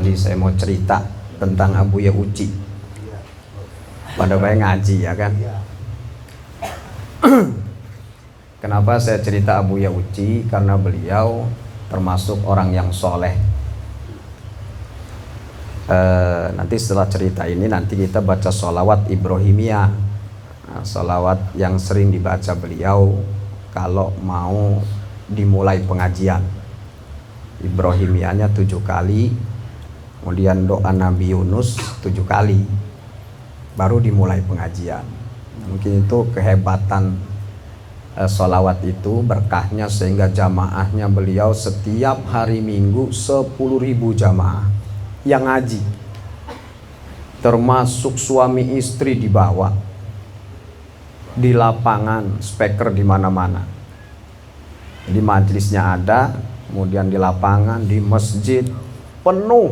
tadi saya mau cerita tentang Abuya Uci. Pada baik ngaji ya kan. Kenapa saya cerita Abuya Uci? Karena beliau termasuk orang yang soleh. Nanti setelah cerita ini nanti kita baca sholawat Ibrahimiyah. Sholawat yang sering dibaca beliau kalau mau dimulai pengajian. Ibrahimiyahnya 7 kali, kemudian doa Nabi Yunus 7 kali, baru dimulai pengajian. Mungkin itu kehebatan sholawat itu, berkahnya, sehingga jamaahnya beliau setiap hari Minggu 10.000 jamaah yang ngaji, termasuk suami istri dibawa di lapangan, speaker di mana-mana. Jadi majelisnya ada, kemudian di lapangan, di masjid penuh.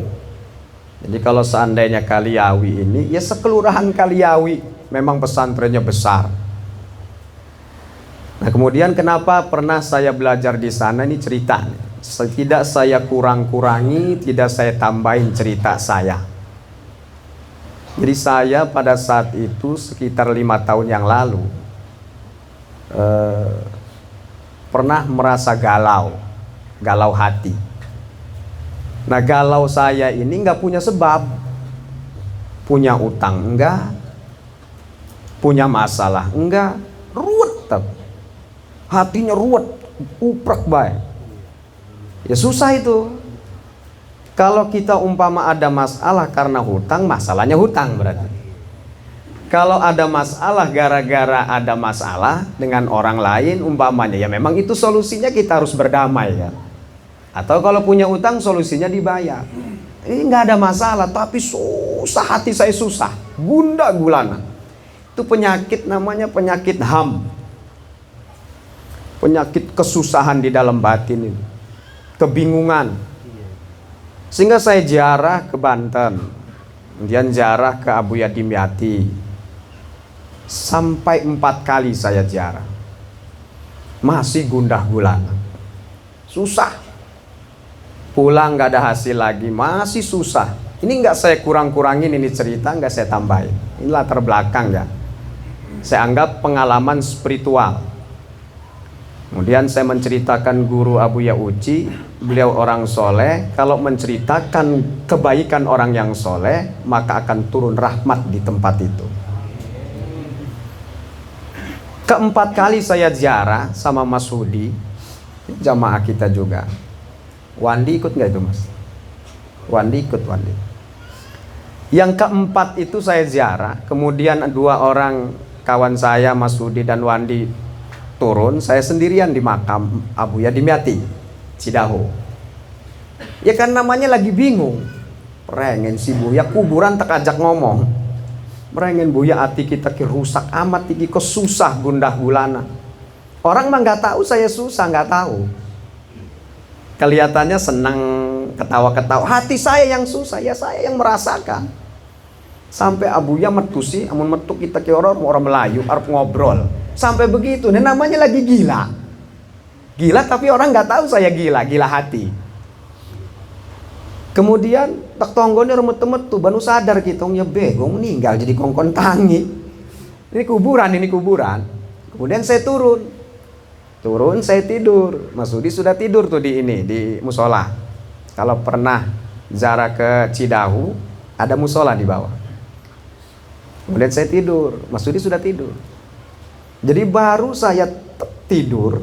Jadi kalau seandainya Kaliawi ini, ya sekelurahan Kaliawi, memang pesantrennya besar. Nah kemudian kenapa pernah saya belajar di sana, ini cerita. Tidak saya kurang-kurangi, tidak saya tambahin cerita saya. Jadi saya pada saat itu sekitar 5 tahun yang lalu pernah merasa galau hati. Nah galau saya ini nggak punya sebab, punya utang enggak, punya masalah enggak, ruwet, hatinya ruwet, uprek baik. Ya susah itu. Kalau kita umpama ada masalah karena hutang, masalahnya hutang berarti. Kalau ada masalah gara-gara ada masalah dengan orang lain umpamanya, ya memang itu solusinya kita harus berdamai kan. Atau kalau punya utang solusinya dibayar. Ini nggak ada masalah, tapi susah, hati saya susah, gundah gulana. Itu penyakit, namanya penyakit ham, penyakit kesusahan di dalam batin ini, kebingungan. Sehingga saya ziarah ke Banten, kemudian ziarah ke Abuya Dimyati, sampai 4 kali saya ziarah, masih gundah gulana, susah. Pulang nggak ada hasil lagi, masih susah. Ini nggak saya kurang-kurangin, ini cerita nggak saya tambahin. Ini latar belakang ya. Saya anggap pengalaman spiritual. Kemudian saya menceritakan guru Abuya Uci, beliau orang soleh. Kalau menceritakan kebaikan orang yang soleh, maka akan turun rahmat di tempat itu. Keempat kali saya ziarah sama Mas Hudi, jamaah kita juga. Wandi ikut nggak itu Mas? Wandi ikut, Wandi. Yang keempat itu saya ziarah, kemudian 2 orang kawan saya, Mas Hudi dan Wandi, turun, saya sendirian di makam Abuya Dimyati, Cidahu. Ya kan namanya lagi bingung. Perengen si Buya kuburan tak ajak ngomong. Merengen Buya hati kita ki rusak amat iki, kok susah gundah gulana. Orang mah nggak tahu saya susah, nggak tahu. Kelihatannya senang, ketawa-ketawa. Hati saya yang susah, ya saya yang merasakan. Sampai Abuya metusi, amun metuk kita ki orang Melayu, arep ngobrol. Sampai begitu, ini namanya lagi gila. Gila tapi orang nggak tahu saya gila, gila hati. Kemudian tak tonggone remet-remet tuh, baru sadar kita, ya begong meninggal jadi kongkon tangi. Ini kuburan. Kemudian saya turun, saya tidur. Mas Hudi sudah tidur tuh di musola. Kalau pernah ziarah ke Cidahu, ada musola di bawah. Kemudian saya tidur, Mas Hudi sudah tidur. Jadi baru saya tidur,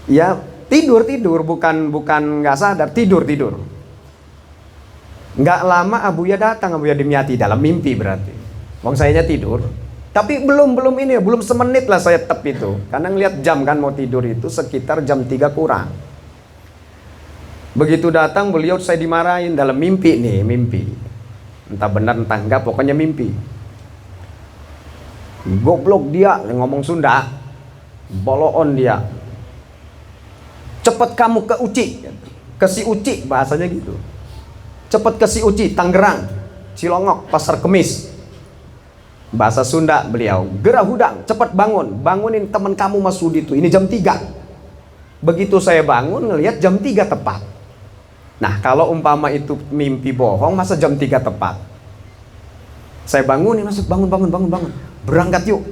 ya tidur bukan nggak sadar, tidur. Nggak lama Abuya datang, Abuya Dimyati dalam mimpi berarti. Wong sayanya tidur, tapi belum semenit lah saya tep itu, karena ngeliat jam kan mau tidur itu sekitar jam 3 kurang. Begitu datang beliau, saya dimarahin dalam mimpi, entah benar entah enggak, pokoknya mimpi. Goblok dia, ngomong Sunda, boloon dia. Cepet kamu ke si Uci, bahasanya gitu. Cepet ke si Uci, Tangerang, Cilongok, Pasar Kemis. Bahasa Sunda beliau, gerah hudang, cepet bangunin teman kamu Mas Hudi itu, ini jam 3. Begitu saya bangun, ngelihat jam 3 tepat. Nah, kalau umpama itu mimpi bohong, masa jam 3 tepat? Saya bangunin, masuk, bangun. Berangkat yuk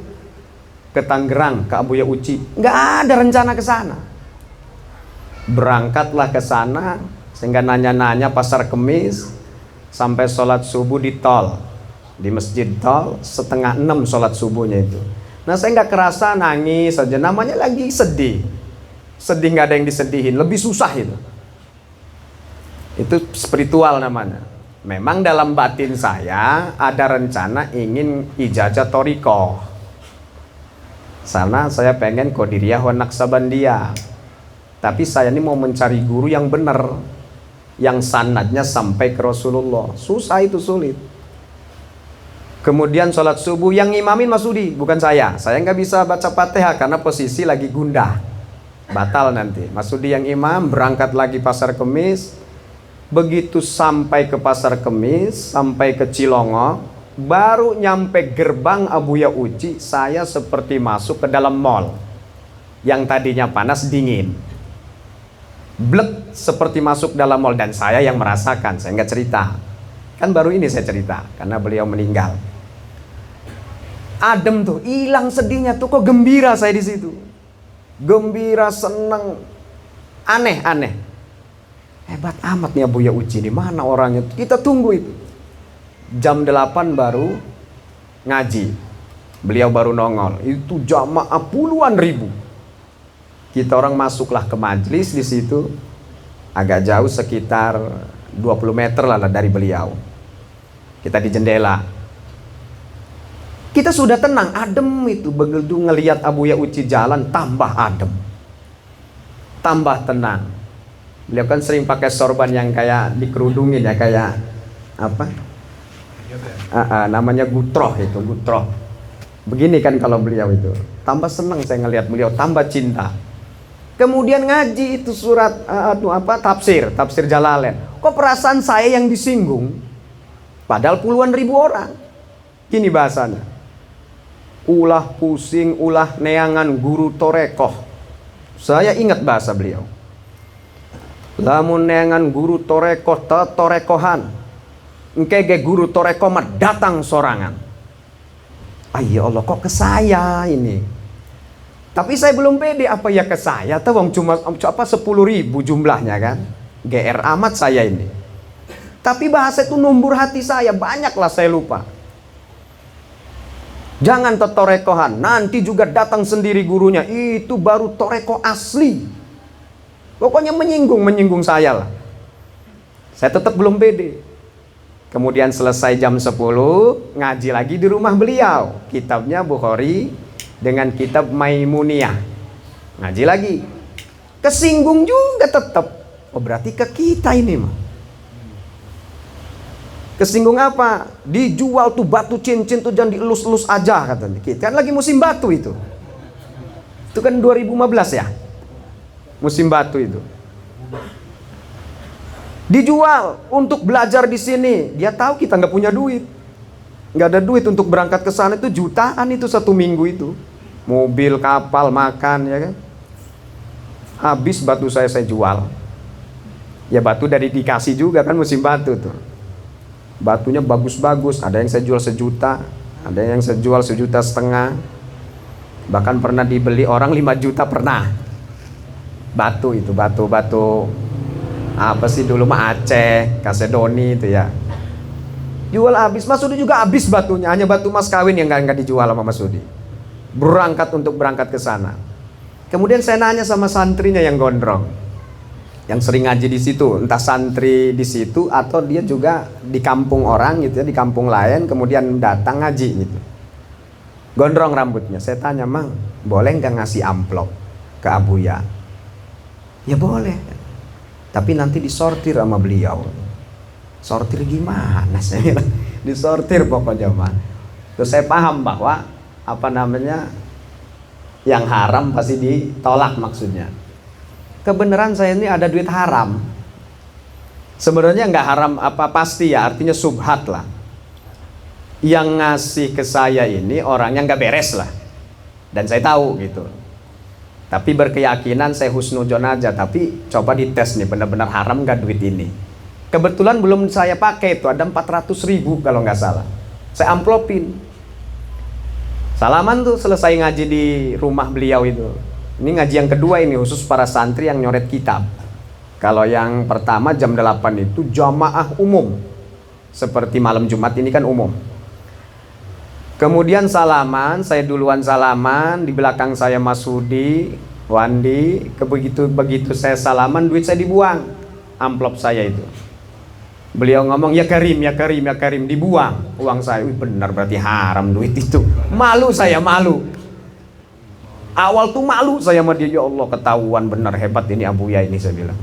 ke Tangerang, ke Abuya Uci. Nggak ada rencana ke sana. Berangkatlah ke sana, sehingga nanya-nanya Pasar Kemis, sampai sholat subuh di tol, di masjid tol, 5:30 sholat subuhnya itu. Nah, saya nggak kerasa nangis saja, namanya lagi sedih. Sedih nggak ada yang disedihin, lebih susah itu. Itu spiritual namanya. Memang dalam batin saya ada rencana ingin ijazah thoriqoh. Sana saya pengen Qadiriyah wa Naqsabandiyah. Tapi saya ini mau mencari guru yang benar, yang sanadnya sampai ke Rasulullah. Susah itu, sulit. Kemudian sholat subuh yang imamin Mas Sudi, bukan saya. Saya nggak bisa baca Fatihah karena posisi lagi gundah, batal nanti. Mas Sudi yang imam, berangkat lagi Pasar Kemis. Begitu sampai ke Pasar Kemis, sampai ke Cilongo, baru nyampe gerbang Abuya Uci, saya seperti masuk ke dalam mall. Yang tadinya panas dingin, blek, seperti masuk dalam mall. Dan saya yang merasakan, saya nggak cerita. Kan baru ini saya cerita, karena beliau meninggal. Adem tuh, hilang sedihnya tuh, kok gembira saya di situ. Gembira, seneng, aneh. Hebat amat nih Abuya Uci, di mana orangnya? Kita tunggu itu. Jam 8 baru ngaji. Beliau baru nongol. Itu jamaah puluhan ribu. Kita orang masuklah ke majelis di situ. Agak jauh, sekitar 20 meter lah dari beliau. Kita di jendela. Kita sudah tenang, adem itu. Begitu ngelihat Abuya Uci jalan, tambah adem, tambah tenang. Beliau kan sering pakai sorban yang kayak dikerudungin ya, kayak apa? Namanya gutroh itu, gutroh. Begini kan kalau beliau itu. Tambah senang saya ngelihat beliau, tambah cinta. Kemudian ngaji itu surat tafsir Jalalain. Kok perasaan saya yang disinggung? Padahal puluhan ribu orang. Gini bahasanya. Ulah pusing, ulah neangan guru torekoh. Saya ingat bahasa beliau. Lamun neangan guru torekoh torekohan. Engkege guru torekoh mah datang sorangan. Ya Allah, kok ke saya ini? Tapi saya belum pede, apa ya ke saya? Tahu cuma 10.000 jumlahnya kan? GR amat saya ini. Tapi bahasa itu numbur hati saya, banyaklah saya lupa. Jangan torekohan, nanti juga datang sendiri gurunya. Itu baru toreko asli. Pokoknya menyinggung saya lah. Saya tetap belum pede. Kemudian selesai jam 10, ngaji lagi di rumah beliau. Kitabnya Bukhari dengan kitab Maimuniyah. Ngaji lagi. Kesinggung juga tetap. Oh, berarti ke kita ini mah. Kesinggung apa? Dijual tuh batu cincin tuh, jangan dielus-elus aja katanya. Kita kan lagi musim batu itu. Itu kan 2015 ya. Musim batu itu. Dijual untuk belajar di sini. Dia tahu kita nggak punya duit. Nggak ada duit untuk berangkat ke sana, itu jutaan itu 1 minggu itu. Mobil, kapal, makan ya kan. Habis batu saya jual. Ya batu dari dikasih juga kan musim batu tuh. Batunya bagus-bagus, ada yang saya jual 1 juta, ada yang saya jual 1,5 juta. Bahkan pernah dibeli orang 5 juta pernah. Batu itu, batu apa sih dulu mah Aceh, Kasedoni itu ya. Jual habis, Mas Sudi juga habis batunya, hanya batu mas kawin yang nggak dijual sama Mas Sudi. Berangkat ke sana. Kemudian saya nanya sama santrinya yang gondrong, yang sering ngaji di situ, entah santri di situ atau dia juga di kampung orang gitu ya, di kampung lain, kemudian datang ngaji gitu. Gondrong rambutnya. Saya tanya, Mang, boleh nggak ngasih amplop ke Abuya? Ya boleh. Tapi nanti disortir sama beliau. Sortir gimana? Saya bilang, disortir pokoknya mah. Terus saya paham bahwa yang haram pasti ditolak maksudnya. Kebenaran saya ini ada duit haram. Sebenarnya nggak haram pasti ya, artinya subhat lah. Yang ngasih ke saya ini orangnya nggak beres lah. Dan saya tahu gitu. Tapi berkeyakinan saya husnudzon aja. Tapi coba dites nih, benar-benar haram nggak duit ini. Kebetulan belum saya pakai itu, ada 400.000 kalau nggak salah. Saya amplopin. Salaman tuh selesai ngaji di rumah beliau itu. Ini ngaji yang kedua ini, khusus para santri yang nyoret kitab. Kalau yang pertama jam 8 itu jamaah umum. Seperti malam Jumat ini kan umum. Kemudian salaman, saya duluan salaman, di belakang saya Mas Hudi, Wandi. Begitu saya salaman, duit saya dibuang, amplop saya itu. Beliau ngomong, ya Karim, ya Karim, ya Karim, dibuang uang saya. Wih, benar berarti haram duit itu. Malu saya, malu. Awal tuh malu saya sama dia, ya Allah ketahuan benar hebat ini Abuya ini, saya bilang.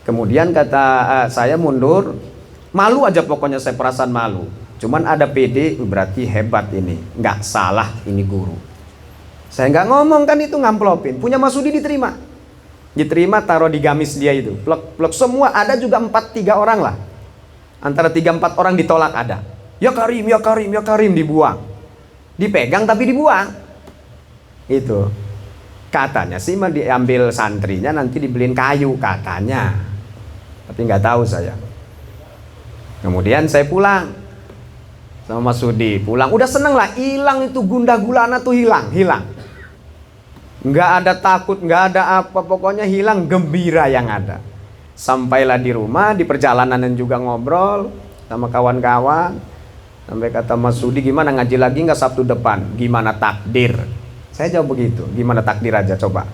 Kemudian kata saya mundur, malu aja pokoknya, saya perasaan malu. Cuman ada PD, berarti hebat ini, nggak salah ini guru. Saya nggak ngomong kan, itu ngamplopin. Punya Mas Sudi diterima, taruh di gamis dia itu. Plek semua, ada juga 4-3 orang lah. Antara 3-4 orang ditolak ada. Ya Karim, ya Karim, ya Karim, dibuang. Dipegang tapi dibuang. Itu katanya sih mah diambil santrinya, nanti dibeliin kayu katanya. Tapi nggak tahu saya. Kemudian saya pulang sama Mas Sudi, pulang udah seneng lah, hilang itu gundah gulana tuh, hilang nggak ada takut, nggak ada apa, pokoknya hilang, gembira yang ada. Sampailah di rumah, di perjalanan juga ngobrol sama kawan-kawan, sampai kata Mas Sudi, gimana ngaji lagi nggak Sabtu depan, gimana takdir? Saya jawab begitu, gimana takdir aja coba.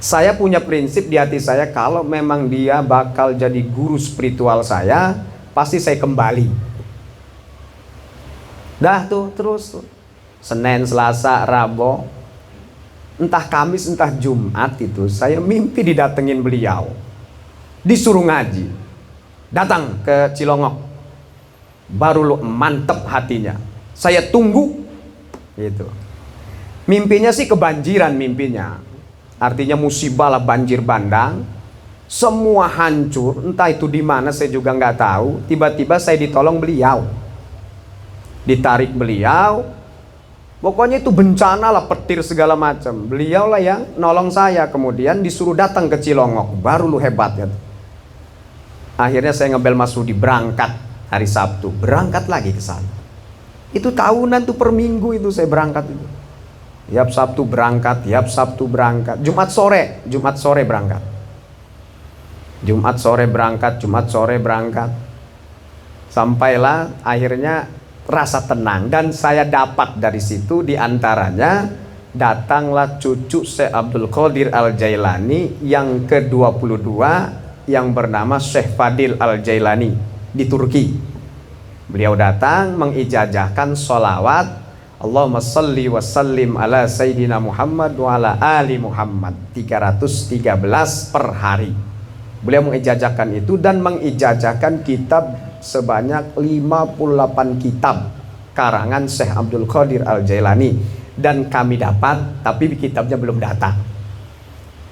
Saya punya prinsip di hati saya, kalau memang dia bakal jadi guru spiritual saya, pasti saya kembali. Dah tuh terus tuh. Senin, Selasa, Rabu, entah Kamis, entah Jumat itu saya mimpi didatengin beliau, disuruh ngaji. Datang ke Cilongok, baru lu mantep hatinya. Saya tunggu gitu. Mimpinya sih kebanjiran mimpinya. Artinya musibah lah, banjir bandang. Semua hancur, entah itu di mana saya juga nggak tahu. Tiba-tiba saya ditolong beliau. Ditarik beliau. Pokoknya itu bencana lah, petir segala macam. Beliau lah yang nolong saya. Kemudian disuruh datang ke Cilongok. Baru lu hebat ya. Akhirnya saya ngebel Mas Sudi, berangkat hari Sabtu. Berangkat lagi ke sana. Itu tahunan tuh, per minggu itu saya berangkat itu. Tiap Sabtu berangkat, tiap Sabtu berangkat. Jumat sore berangkat. Jumat sore berangkat, Jumat sore berangkat. Sampailah akhirnya rasa tenang, dan saya dapat dari situ, diantaranya datanglah cucu Syekh Abdul Qadir Al-Jailani yang ke-22 yang bernama Syekh Fadil Al-Jailani di Turki. Beliau datang mengijazahkan sholawat Allahumma salli wa sallim ala Sayyidina Muhammad wa ala ali Muhammad 313 per hari. Beliau mengijazahkan itu dan mengijazahkan kitab sebanyak 58 kitab karangan Syekh Abdul Qadir Al-Jailani, dan kami dapat, tapi kitabnya belum datang.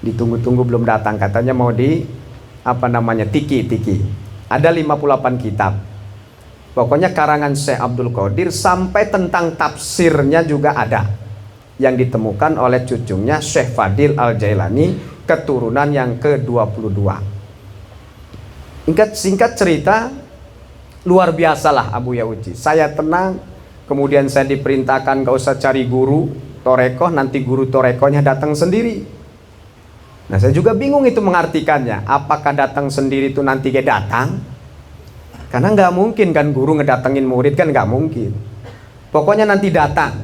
Ditunggu-tunggu belum datang, katanya mau di tiki. Ada 58 kitab. Pokoknya karangan Syekh Abdul Qadir sampai tentang tafsirnya juga ada, yang ditemukan oleh cucunya Syekh Fadil Al-Jailani, keturunan yang ke-22. Singkat cerita, luar biasalah Abuya Uji. Saya tenang, kemudian saya diperintahkan gak usah cari guru torekoh, nanti guru torekohnya datang sendiri. Nah saya juga bingung itu mengartikannya. Apakah datang sendiri itu nanti dia datang? Karena nggak mungkin kan guru ngedatengin murid, kan nggak mungkin. Pokoknya nanti datang,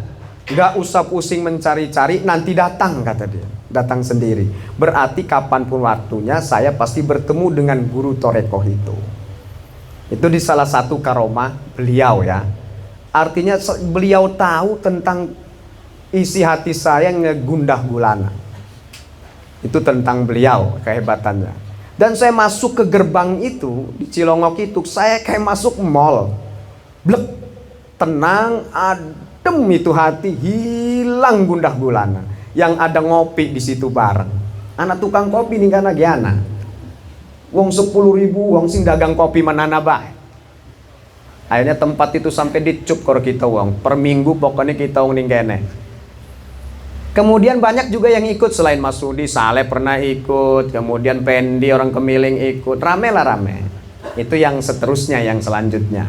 nggak usah pusing mencari-cari, nanti datang kata dia, datang sendiri. Berarti kapanpun waktunya saya pasti bertemu dengan guru torekoh itu. Itu di salah satu karomah beliau ya. Artinya beliau tahu tentang isi hati saya yang gundah gulana. Itu tentang beliau, kehebatannya. Dan saya masuk ke gerbang itu di Cilongok itu, saya kayak masuk mall. Blek, tenang, adem itu hati, hilang gundah gulana. Yang ada ngopi di situ bareng. Anak tukang kopi nih kan Giana. Wong 10.000, wong sing dagang kopi manana bae. Akhirnya tempat itu sampai dicup kor kita wong. Per minggu pokoknya kita wong ning kene. Kemudian banyak juga yang ikut selain Mas Rudi, Saleh pernah ikut, kemudian Pendi orang Kemiling ikut, rame lah rame. Itu yang seterusnya, yang selanjutnya.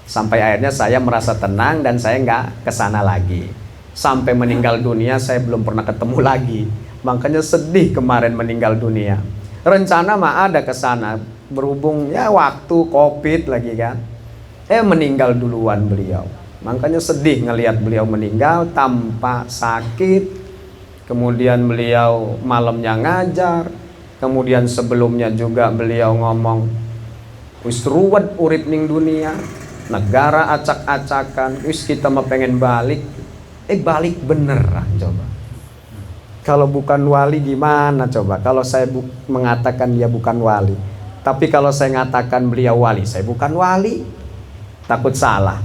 Sampai akhirnya saya merasa tenang dan saya nggak kesana lagi. Sampai meninggal dunia saya belum pernah ketemu lagi. Makanya sedih kemarin meninggal dunia. Rencana mah ada kesana, berhubung ya waktu Covid lagi kan. Meninggal duluan beliau. Makanya sedih ngelihat beliau meninggal tanpa sakit. Kemudian beliau malamnya ngajar. Kemudian sebelumnya juga beliau ngomong, wis ruwet urip ning dunia, negara acak-acakan, wis kita mah pengen balik. Balik beneran coba. Kalau bukan wali gimana coba? Kalau saya mengatakan dia bukan wali, tapi kalau saya mengatakan beliau wali, saya bukan wali. Takut salah.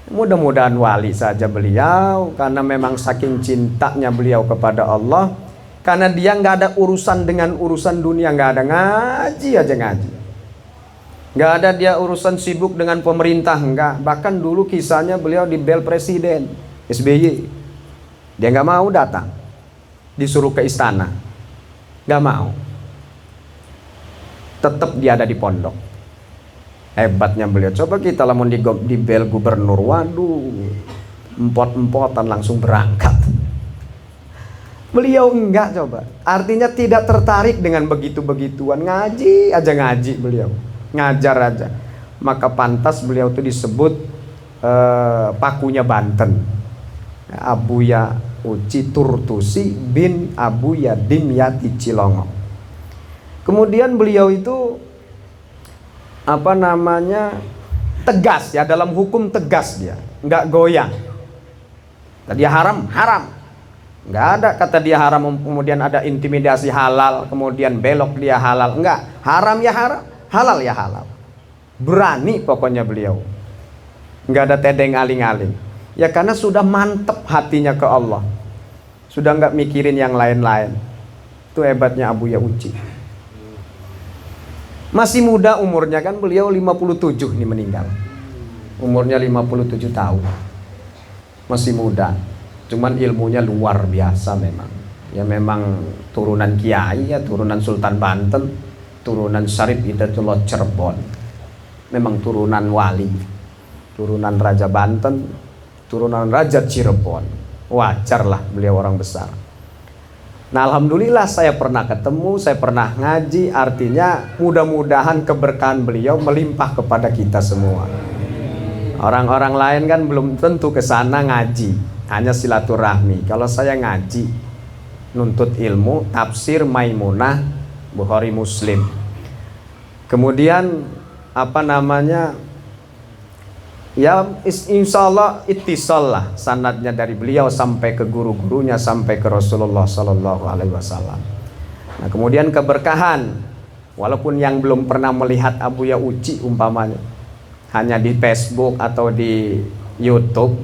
Mudah-mudahan wali saja beliau, karena memang saking cintanya beliau kepada Allah. Karena dia nggak ada urusan dengan urusan dunia, nggak ada, ngaji aja ngaji. Nggak ada dia urusan sibuk dengan pemerintah, nggak. Bahkan dulu kisahnya beliau di bel presiden SBY, dia nggak mau datang, disuruh ke istana, nggak mau. Tetap dia ada di pondok. Hebatnya beliau. Coba kita lamun di bel gubernur, waduh, empot-empotan langsung berangkat. Beliau enggak coba. Artinya tidak tertarik dengan begitu-begituan. Ngaji aja ngaji beliau. Ngajar aja. Maka pantas beliau itu disebut pakunya Banten. Abuya Uci Turtusi bin Abuya Dimyati Cilongo. Kemudian beliau itu tegas ya, dalam hukum tegas dia, nggak goyang. Kata dia haram, haram. Nggak ada kata dia haram kemudian ada intimidasi halal, kemudian belok dia halal. Nggak, haram ya haram, halal ya halal. Berani pokoknya beliau. Nggak ada tedeng aling-aling. Ya karena sudah mantep hatinya ke Allah. Sudah nggak mikirin yang lain-lain. Itu hebatnya Abuya Uci. Masih muda umurnya kan, beliau 57 nih meninggal. Umurnya 57 tahun. Masih muda. Cuman ilmunya luar biasa memang. Ya memang turunan kiai ya, turunan Sultan Banten, turunan Syarif Hidayatullah Cirebon. Memang turunan wali. Turunan Raja Banten, turunan Raja Cirebon. Wajarlah beliau orang besar. Nah alhamdulillah saya pernah ketemu, saya pernah ngaji, artinya mudah-mudahan keberkahan beliau melimpah kepada kita semua. Orang-orang lain kan belum tentu ke sana ngaji, hanya silaturahmi. Kalau saya ngaji, nuntut ilmu, tafsir Maimunah, Bukhari Muslim. Kemudian ya insya Allah ittisal lah sanadnya dari beliau sampai ke guru-gurunya, sampai ke Rasulullah Sallallahu Alaihi Wasallam. Nah kemudian keberkahan, walaupun yang belum pernah melihat Abuya Uci umpamanya hanya di Facebook atau di YouTube,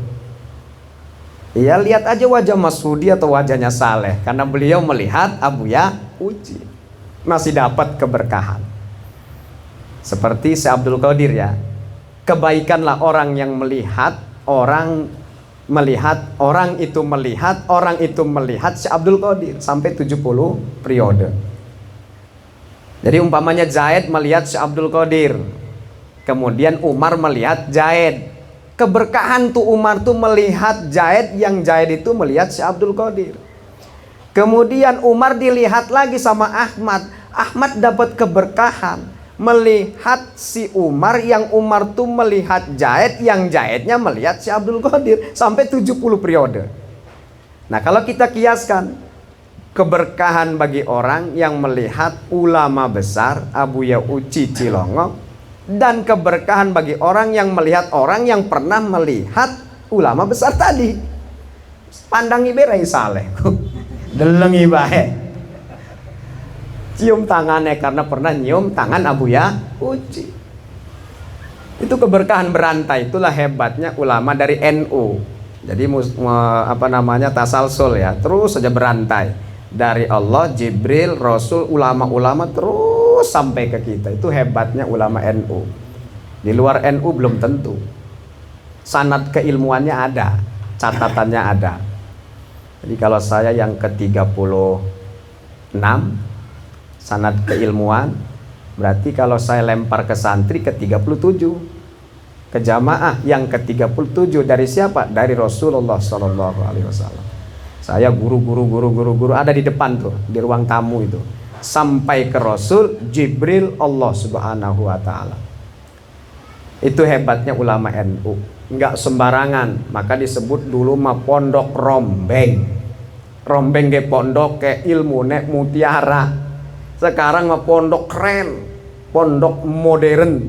ya lihat aja wajah Mas Rudi atau wajahnya Saleh, karena beliau melihat Abuya Uci masih dapat keberkahan. Seperti Syekh Abdul Qadir ya. Kebaikanlah orang yang melihat, orang itu melihat Syekh Abdul Qadir sampai 70 periode. Jadi umpamanya Zaid melihat Syekh Abdul Qadir, kemudian Umar melihat Zaid. Keberkahan tuh Umar tuh melihat Zaid, yang Zaid itu melihat Syekh Abdul Qadir. Kemudian Umar dilihat lagi sama Ahmad, Ahmad dapat keberkahan melihat si Umar, yang Umar tuh melihat Zaid, yang Zaidnya melihat si Abdul Qadir sampai 70 periode. Nah kalau kita kiaskan keberkahan bagi orang yang melihat ulama besar Abuya Uci Cilongo, dan keberkahan bagi orang yang melihat orang yang pernah melihat ulama besar tadi. Pandangi berai Saleh delengi bae, cium tangannya karena pernah nyium tangan Abuya Uci. Itu keberkahan berantai. Itulah hebatnya ulama dari NU. Jadi tasalsul ya, terus saja berantai dari Allah, Jibril, Rasul, ulama-ulama terus sampai ke kita. Itu hebatnya ulama NU. Di luar NU belum tentu. Sanad keilmuannya ada, catatannya ada. Jadi kalau saya yang ke-36 sanad keilmuan, berarti kalau saya lempar ke santri ke-37, ke jamaah yang ke-37 dari siapa? Dari Rasulullah SAW. Saya guru ada di depan tuh, di ruang tamu itu, sampai ke Rasul, Jibril, Allah Subhanahu wa Ta'ala. Itu hebatnya ulama NU, nggak sembarangan. Maka disebut dulu mah pondok rombeng. Rombeng ke pondok ke ilmu nek mutiara. Sekarang mah pondok keren, pondok modern,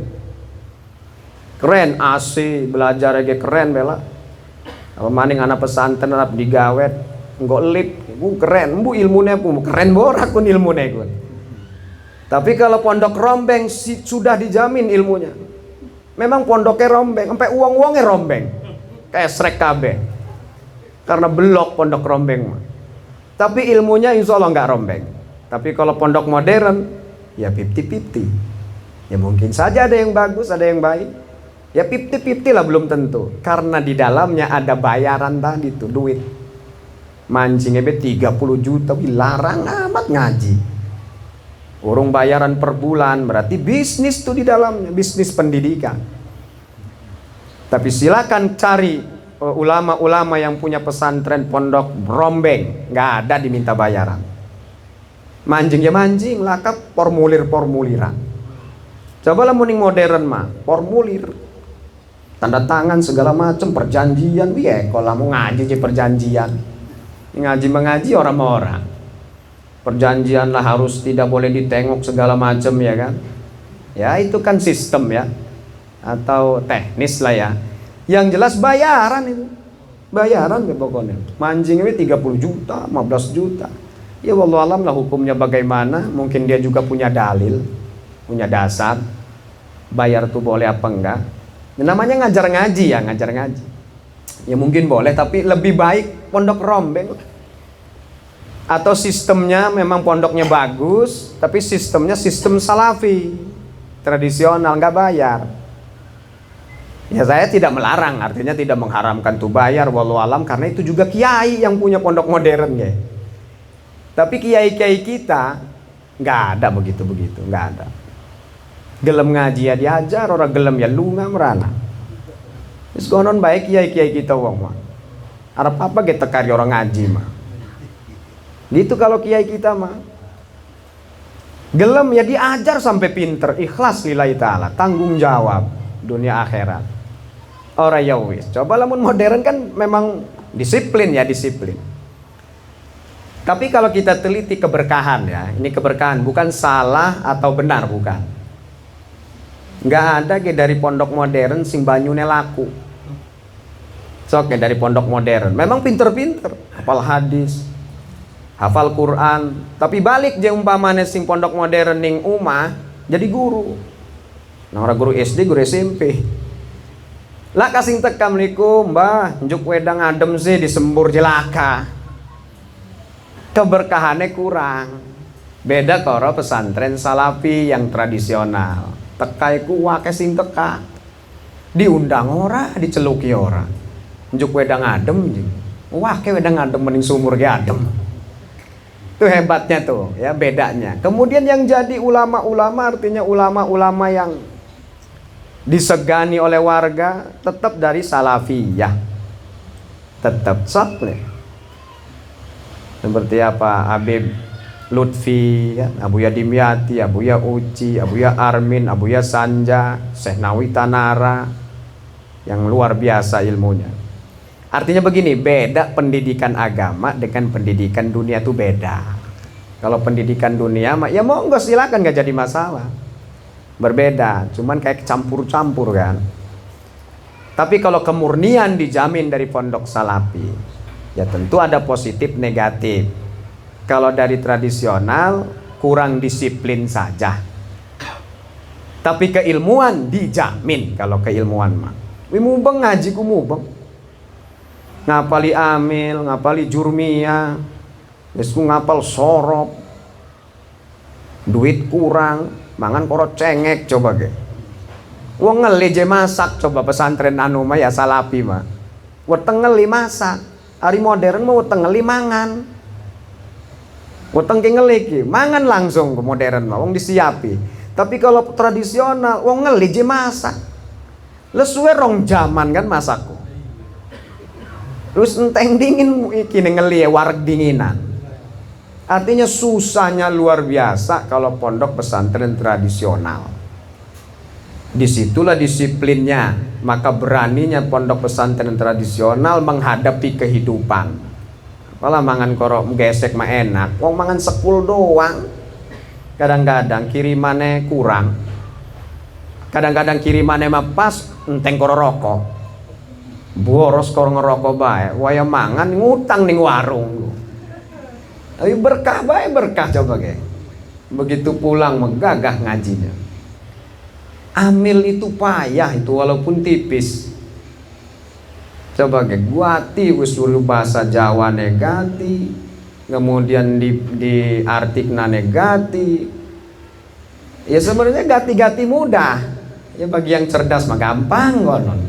keren, AC belajar aja keren bela. Apa maning anak pesantren anak digawet nggak lip, keren, bu ilmunya bu keren borak pun ilmunya gue. Tapi kalau pondok rombeng sudah dijamin ilmunya. Memang pondoknya rombeng, sampai uang-uangnya rombeng, kayak srek kabeh. Karena belok pondok rombeng mah. Tapi ilmunya insya Allah nggak rombeng. Tapi kalau pondok modern, ya 50-50. Ya mungkin saja ada yang bagus, ada yang baik. Ya 50-50 lah, belum tentu. Karena di dalamnya ada bayaran tadi tuh, duit. Mancingnya 30 juta, larang amat ngaji. Urung bayaran per bulan, berarti bisnis tuh di dalamnya, bisnis pendidikan. Tapi silakan cari ulama-ulama yang punya pesantren pondok rombeng, nggak ada diminta bayaran. Mancing ya mancing, lakap formulir-formuliran. Cobalah muning modern mah, formulir, tanda tangan segala macam, perjanjian. Kalau mau ngaji aja perjanjian, ngaji mengaji orang-orang. Perjanjian lah harus tidak boleh ditengok segala macam ya kan. Ya itu kan sistem ya, atau teknis lah ya. Yang jelas bayaran itu, bayaran ya pokoknya. Mancingnya 30 juta, 15 juta. Ya wallahu alam lah hukumnya bagaimana. Mungkin dia juga punya dalil, punya dasar. Bayar tuh boleh apa enggak. Namanya ngajar ngaji ya, ngajar ngaji. Ya mungkin boleh, tapi lebih baik pondok rombeng. Atau sistemnya memang pondoknya bagus, tapi sistemnya sistem salafi, tradisional, nggak bayar. Ya saya tidak melarang, artinya tidak mengharamkan tuh bayar, wallahu alam, karena itu juga kiai yang punya pondok modern ya. Tapi kiai-kiai kita nggak ada begitu-begitu, nggak ada. Gelem ngaji ya diajar, orang gelem ya lunga merana. Wis konon baik kiai-kiai kita wong mah. Arep apa kita kari orang ngaji mah. Gitu kalau kiai kita mah. Gelem ya diajar sampai pinter, ikhlas lillahi ta'ala, tanggung jawab dunia akhirat. Ora ya wis. Coba lamun modern kan memang disiplin ya, disiplin. Tapi kalau kita teliti keberkahan ya, ini keberkahan bukan salah atau benar, bukan. Nggak ada ke dari pondok modern sing banyune laku. Sok dari pondok modern, memang pinter-pinter, hafal hadis, hafal Quran, tapi balik je umpamane sing pondok modern ning umah jadi guru. Nah orang guru SD, guru SMP. Lah kasing tekam liku, mbah, njuk wedang adem sih disembur jelaka. Keberkahannya kurang. Beda karo pesantren salafi yang tradisional. Tekaiku wake sing teka. Diundang ora, diceluki ora. Njuk wedang adem, wake wedang adem mending sumur ge adem. Itu hebatnya tuh ya, bedanya. Kemudian yang jadi ulama-ulama artinya ulama-ulama yang disegani oleh warga tetap dari salafiyah, tetap sakleh. Seperti apa Habib Lutfi ya, Abuya Dimyati, Abuya Uci, Abuya Armin, Abuya Sanja, Syekh Nawi Tanara, yang luar biasa ilmunya. Artinya begini, beda pendidikan agama dengan pendidikan dunia itu beda. Kalau pendidikan dunia mah ya monggo silakan, gak jadi masalah. Berbeda, cuman kayak campur-campur kan. Tapi kalau kemurnian dijamin dari pondok salafi, ya tentu ada positif negatif. Kalau dari tradisional kurang disiplin saja. Tapi keilmuan dijamin kalau keilmuan mah. Wi mubeng ngaji ku mubeng. Ngapali amil, ngapali jurmiyah, wis ku ngapal sorop, duit kurang, mangan koro cengek coba ge. Wong ngeli je masak coba pesantren anu mah ya salafi mah. Weteng ngeli masak. Hari modern mau utang ngeli mangan. Utang ke ngeli ki, mangan langsung ke modern mah, wong disiapi. Tapi kalau tradisional, wong ngeli je masak. Lesuwe rong jaman kan masakku. Terus enteng dingin iki ngeli wareg dinginan. Artinya susahnya luar biasa kalau pondok pesantren tradisional. Disitulah disiplinnya, maka beraninya pondok pesantren tradisional menghadapi kehidupan. Malah mangan korok gesek mah enak, wong mangan sekul doang. Kadang-kadang kirimannya kurang, kadang-kadang kirimannya mah pas, enteng korok rokok, boros korok ngerokok bae, waya mangan ngutang ning warung. Tapi berkah bae, berkah coba ge. Begitu pulang menggagah ngajinya. Amil itu payah itu walaupun tipis. Coba ge guati wis suruh bahasa Jawa negati, kemudian di artikna negati. Ya sebenarnya gati-gati mudah. Ya bagi yang cerdas mah gampang konon.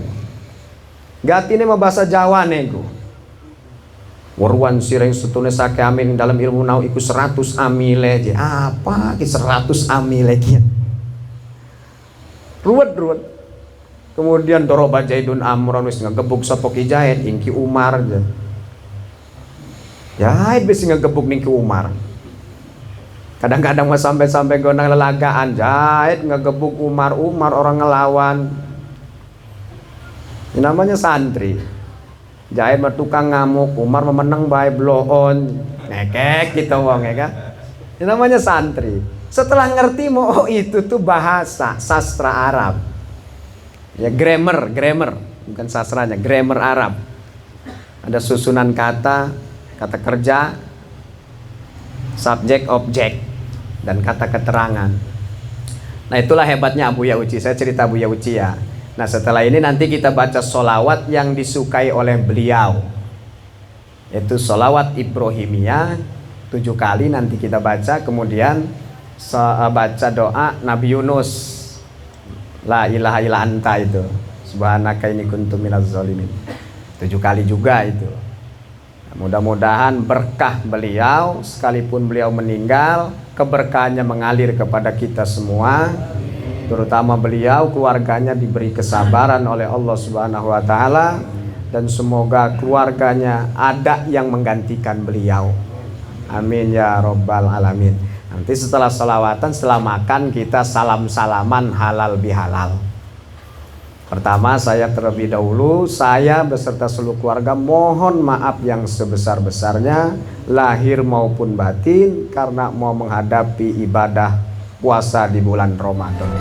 Gati ini mah bahasa Jawa nego. Warwan sireng setune sake amin dalam ilmu nau iku 100 amile je. Apa ki 100 amile ki? Ruwet. Kemudian doroba Zaidun Amron wis ngegebuk sapa ki Zaid ingki Umar je. Zaid wis ngegebuk ning ki Umar. Kadang-kadang mah sampai gondang lelagaan Zaid ngegebuk Umar orang ngelawan. Ini namanya santri. Zaid mah tukang ngamuk, Umar memenang bae bloon. Ngekek gitu wong ya kan. Ini namanya santri. Setelah ngerti mau itu tuh bahasa sastra Arab. Ya grammar, bukan sastranya, grammar Arab. Ada susunan kata kerja, subjek, objek, dan kata keterangan. Nah itulah hebatnya Abu Ya'uji. Saya cerita Abu Ya'uji ya. Nah setelah ini nanti kita baca sholawat yang disukai oleh beliau, yaitu sholawat Ibrahimiyah 7 kali nanti kita baca. Kemudian baca doa Nabi Yunus, la ilaha illa anta itu, subhanaka inni kuntu minaz zalimin, 7 kali juga itu. Mudah-mudahan berkah beliau, sekalipun beliau meninggal, keberkahannya mengalir kepada kita semua. Terutama beliau, keluarganya diberi kesabaran oleh Allah Subhanahu wa taala, dan semoga keluarganya ada yang menggantikan beliau. Amin ya rabbal alamin. Nanti setelah salawatan, setelah makan kita salam-salaman halal bihalal. Pertama saya terlebih dahulu, saya beserta seluruh keluarga mohon maaf yang sebesar-besarnya lahir maupun batin karena mau menghadapi ibadah puasa di bulan Ramadan.